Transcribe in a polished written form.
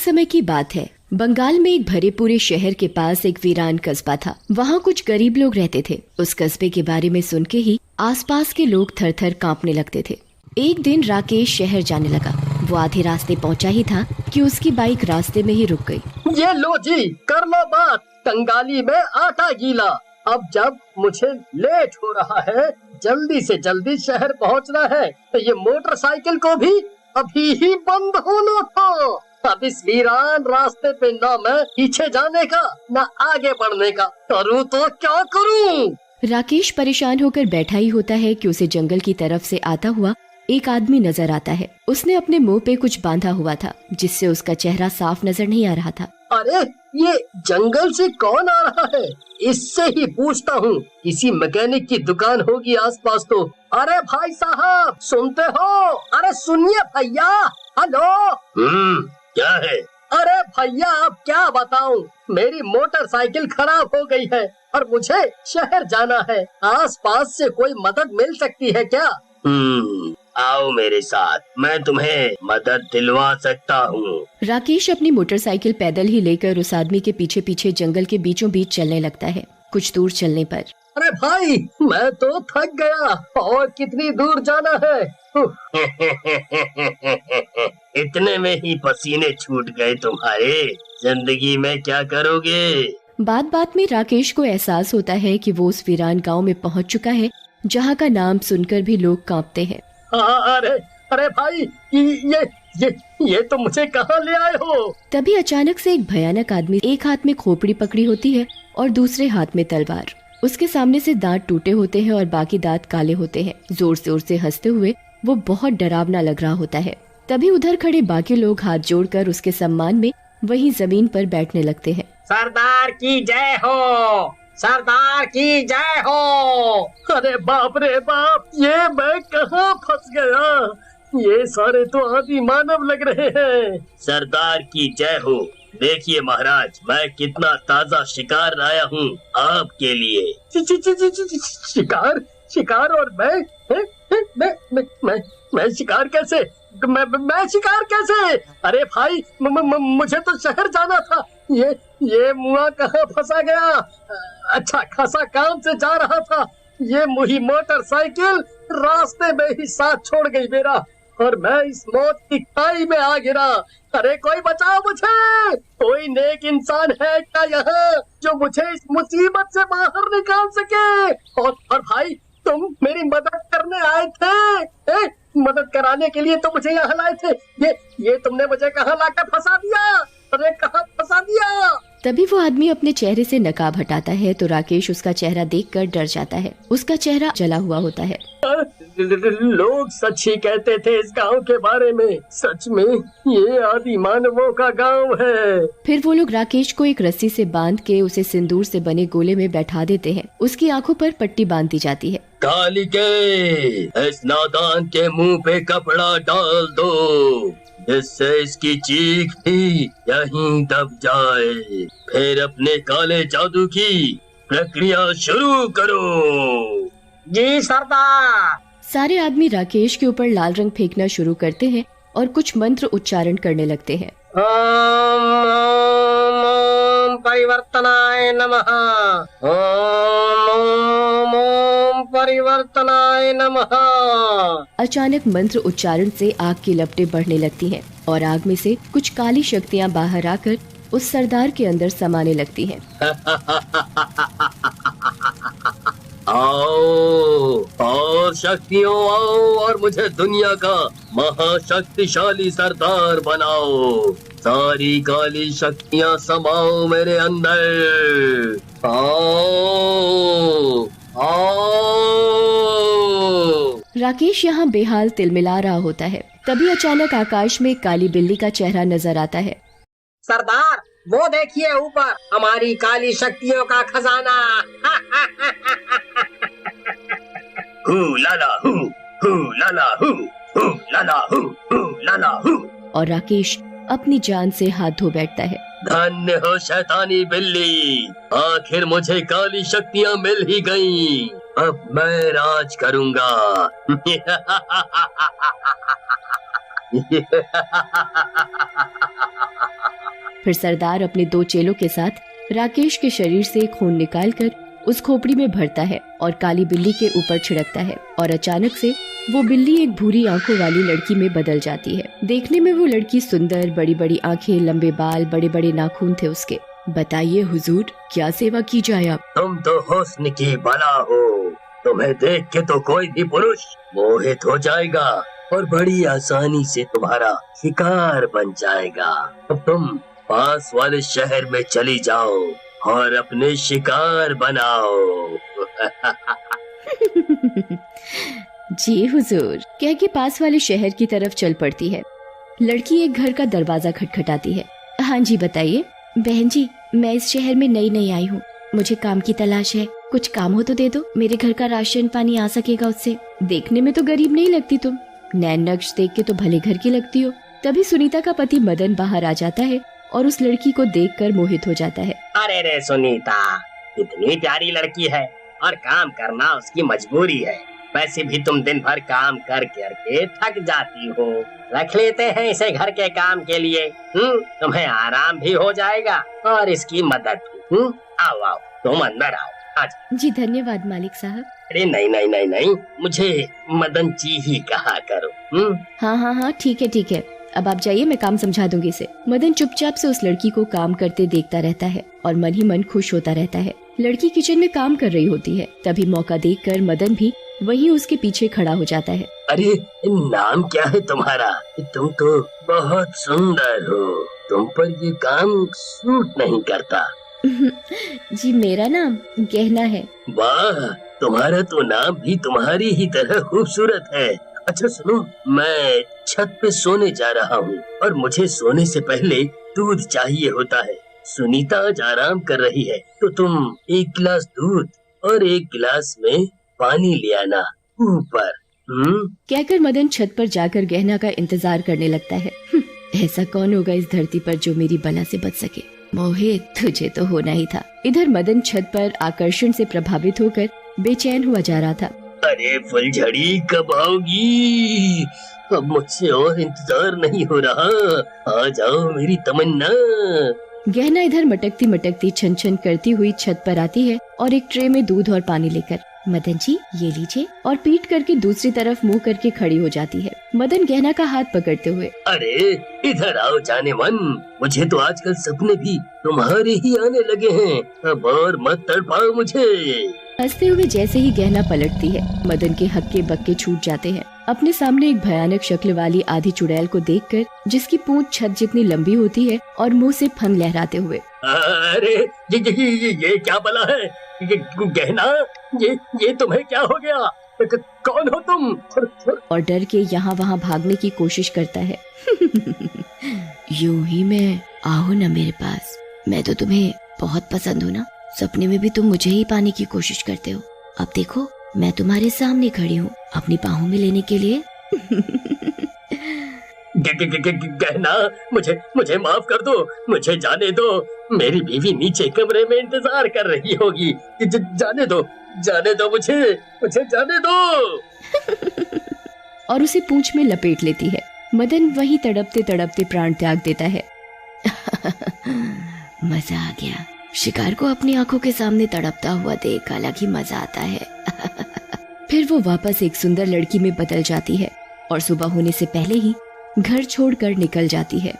समय की बात है। बंगाल में एक भरे पूरे शहर के पास एक वीरान कस्बा था। वहाँ कुछ गरीब लोग रहते थे। उस कस्बे के बारे में सुन के ही आसपास के लोग थर थर कांपने लगते थे। एक दिन राकेश शहर जाने लगा। वो आधे रास्ते पहुँचा ही था कि उसकी बाइक रास्ते में ही रुक गई। ये लो जी, कर लो बात, कंगाली में आटा गीला। अब जब मुझे लेट हो रहा है, जल्दी से जल्दी शहर पहुंचना है, तो ये मोटरसाइकिल को भी अभी ही बंद होना था। अब इस वीरान रास्ते पे ना मैं पीछे जाने का, ना आगे बढ़ने का, करूँ तो क्या करूँ? राकेश परेशान होकर बैठा ही होता है कि उसे जंगल की तरफ से आता हुआ एक आदमी नजर आता है। उसने अपने मुंह पे कुछ बांधा हुआ था, जिससे उसका चेहरा साफ नजर नहीं आ रहा था। अरे ये जंगल से कौन आ रहा है? इससे ही पूछता हूँ, किसी मैकेनिक की दुकान होगी आसपास तो। अरे भाई साहब, सुनते हो? अरे सुनिए भैया, हेलो। क्या है? अरे भैया, अब क्या बताऊं, मेरी मोटरसाइकिल खराब हो गई है और मुझे शहर जाना है। आसपास से कोई मदद मिल सकती है क्या? आओ मेरे साथ, मैं तुम्हें मदद दिलवा सकता हूँ। राकेश अपनी मोटरसाइकिल पैदल ही लेकर उस आदमी के पीछे पीछे जंगल के बीचों बीच चलने लगता है। कुछ दूर चलने पर अरे भाई, मैं तो थक गया, और कितनी दूर जाना है? इतने में ही पसीने छूट गए तुम्हारे। जिंदगी में क्या करोगे? बात बात में राकेश को एहसास होता है कि वो उस वीरान गांव में पहुंच चुका है, जहां का नाम सुनकर भी लोग कांपते हैं। अरे अरे भाई, ये तो मुझे कहाँ ले आए हो? तभी अचानक से एक भयानक आदमी, एक हाथ में खोपड़ी पकड़ी होती है और दूसरे हाथ में तलवार। उसके सामने से दांत टूटे होते हैं और बाकी दांत काले होते हैं। जोर जोर से हंसते हुए वो बहुत डरावना लग रहा होता है। तभी उधर खड़े बाकी लोग हाथ जोड़कर उसके सम्मान में वहीं जमीन पर बैठने लगते हैं। सरदार की जय हो, सरदार की जय हो। अरे बाप रे बाप, ये मैं कहाँ फंस गया? ये सारे तो आदि मानव लग रहे हैं। सरदार की जय हो। देखिए महाराज, मैं कितना ताजा शिकार लाया हूँ आपके लिए। शिकार? शिकार? और मैं शिकार कैसे? मैं शिकार कैसे? अरे भाई, मुझे तो शहर जाना था। ये मुआ कहाँ फंसा गया? अच्छा खासा काम से जा रहा था, ये मुही मोटरसाइकिल रास्ते में ही साथ छोड़ गई मेरा, और मैं इस मौत की खाई में आ गिरा। अरे कोई बचाओ मुझे! कोई नेक इंसान है क्या यहाँ, जो मुझे इस मुसीबत से बाहर निकाल सके? और भाई, तुम मेरी मदद करने आए थे? मदद कराने के लिए तो मुझे यहाँ लाए थे। ये तुमने मुझे कहाँ लाकर फंसा दिया? अरे कहाँ फंसा दिया? तभी वो आदमी अपने चेहरे से नकाब हटाता है तो राकेश उसका चेहरा देखकर डर जाता है। उसका चेहरा जला हुआ होता है। लोग सच ही कहते थे इस गांव के बारे में। सच में ये आदि मानवों का गांव है। फिर वो लोग राकेश को एक रस्सी से बांध के उसे सिंदूर से बने गोले में बैठा देते हैं। उसकी आंखों पर पट्टी बांध दी जाती है। कालिके, इस नादान के मुंह पे कपड़ा डाल दो, जिससे इसकी चीख भी यहीं दब जाए। फिर अपने काले जादू की प्रक्रिया शुरू करो। जी सरदार। सारे आदमी राकेश के ऊपर लाल रंग फेंकना शुरू करते हैं और कुछ मंत्र उच्चारण करने लगते हैं। ओम परिवर्तनाय नमः, ओम परिवर्तनाय नमः। अचानक मंत्र उच्चारण से आग की लपटें बढ़ने लगती हैं और आग में से कुछ काली शक्तियां बाहर आकर उस सरदार के अंदर समाने लगती हैं। आओ और शक्तियों आओ और मुझे दुनिया का महाशक्तिशाली सरदार बनाओ। सारी काली शक्तियाँ समाओ मेरे अंदर। आओ आओ। राकेश यहाँ बेहाल तिलमिला रहा होता है। तभी अचानक आकाश में काली बिल्ली का चेहरा नजर आता है। सरदार, वो देखिए ऊपर, हमारी काली शक्तियों का खजाना। हू लाला हू, हू लाला हू, हू लाला हू, हू लाला हू। और राकेश अपनी जान से हाथ धो बैठता है। धन्य हो शैतानी बिल्ली, आखिर मुझे काली शक्तियाँ मिल ही गईं। अब मैं राज करूँगा। फिर सरदार अपने 2 चेलों के साथ राकेश के शरीर से खून निकालकर उस खोपड़ी में भरता है और काली बिल्ली के ऊपर छिड़कता है और अचानक से वो बिल्ली एक भूरी आंखों वाली लड़की में बदल जाती है। देखने में वो लड़की सुंदर, बड़ी बड़ी आंखें, लंबे बाल, बड़े बड़े नाखून थे उसके। बताइए हुजूर, क्या सेवा की जाए आप? तुम तो हुस्न की बला हो, तुम्हें देख के तो कोई भी पुरुष मोहित हो जाएगा और बड़ी आसानी से तुम्हारा शिकार बन जाएगा। अब तुम पास वाले शहर में चली जाओ और अपने शिकार बनाओ। जी हुजूर, कह के पास वाले शहर की तरफ चल पड़ती है। लड़की एक घर का दरवाजा खटखटाती है। हाँ जी बताइए। बहन जी, मैं इस शहर में नई आई हूँ, मुझे काम की तलाश है। कुछ काम हो तो दे दो, मेरे घर का राशन पानी आ सकेगा उससे। देखने में तो गरीब नहीं लगती तुम, नैन नक्श देख के तो भले घर की लगती हो। तभी सुनीता का पति मदन बाहर आ जाता है और उस लड़की को देखकर मोहित हो जाता है। अरे रे सुनीता, इतनी प्यारी लड़की है और काम करना उसकी मजबूरी है। वैसे भी तुम दिन भर काम कर करके थक जाती हो, रख लेते हैं इसे घर के काम के लिए। तुम्हें आराम भी हो जाएगा और इसकी मदद भी। आओ आओ, तुम अंदर आओ। आज जी धन्यवाद मालिक साहब। अरे नहीं, मुझे मदन जी ही कहा करो। हाँ ठीक है। अब आप जाइए, मैं काम समझा दूंगी इसे। मदन चुपचाप से उस लड़की को काम करते देखता रहता है और मन ही मन खुश होता रहता है। लड़की किचन में काम कर रही होती है। तभी मौका देखकर मदन भी वहीं उसके पीछे खड़ा हो जाता है। अरे नाम क्या है तुम्हारा? तुम तो बहुत सुंदर हो, तुम पर ये काम सूट नहीं करता। जी मेरा नाम गहना है। वाह, तुम्हारा तो नाम भी तुम्हारी ही तरह खूबसूरत है। अच्छा सुनो, मैं छत पे सोने जा रहा हूँ और मुझे सोने से पहले दूध चाहिए होता है। सुनीता आज आराम कर रही है, तो तुम 1 गिलास दूध और 1 गिलास में पानी ले आना ऊपर। कहकर मदन छत पर जाकर गहना का इंतजार करने लगता है। ऐसा कौन होगा इस धरती पर जो मेरी बला से बच सके? मोहित, तुझे तो होना ही था। इधर मदन छत पर आकर्षण से प्रभावित होकर बेचैन हुआ जा रहा था। अरे फुलझड़ी कब आओगी? अब मुझसे और इंतजार नहीं हो रहा, आ जाओ मेरी तमन्ना। गहना इधर मटकती मटकती छन छन करती हुई छत पर आती है और एक ट्रे में दूध और पानी लेकर। मदन जी ये लीजिए, और पीट करके दूसरी तरफ मुंह करके खड़ी हो जाती है। मदन गहना का हाथ पकड़ते हुए, अरे इधर आओ जाने मन, मुझे तो आजकल सपने भी तुम्हारे ही आने लगे हैं, अब और मत तड़पाओ मुझे। हंसते हुए जैसे ही गहना पलटती है, मदन के हक्के बक्के छूट जाते हैं। अपने सामने एक भयानक शक्ल वाली आधी चुड़ैल को देखकर, जिसकी पूंछ छत जितनी लंबी होती है और मुंह से फन लहराते हुए। अरे ये क्या बला है? ये गहना, ये तुम्हें क्या हो गया? कौन हो तुम? और डर के यहाँ वहाँ भागने की कोशिश करता है। यूं ही मैं आओ ना मेरे पास, मैं तो तुम्हें बहुत पसंद हूँ ना। सपने में भी तुम मुझे ही पाने की कोशिश करते हो। अब देखो मैं तुम्हारे सामने खड़ी हूँ अपनी बाहों में लेने के लिए। गहना, मुझे माफ कर दो, मुझे जाने दो। मेरी बीवी नीचे कमरे में इंतजार कर रही होगी। जाने दो मुझे जाने दो। और उसे पूंछ में लपेट लेती है। मदन वही तड़पते तड़पते प्राण त्याग देता है। मजा आ गया, शिकार को अपनी आंखों के सामने तड़पता हुआ देख अलग ही मजा आता है। फिर वो वापस एक सुंदर लड़की में बदल जाती है और सुबह होने से पहले ही घर छोड़कर निकल जाती है।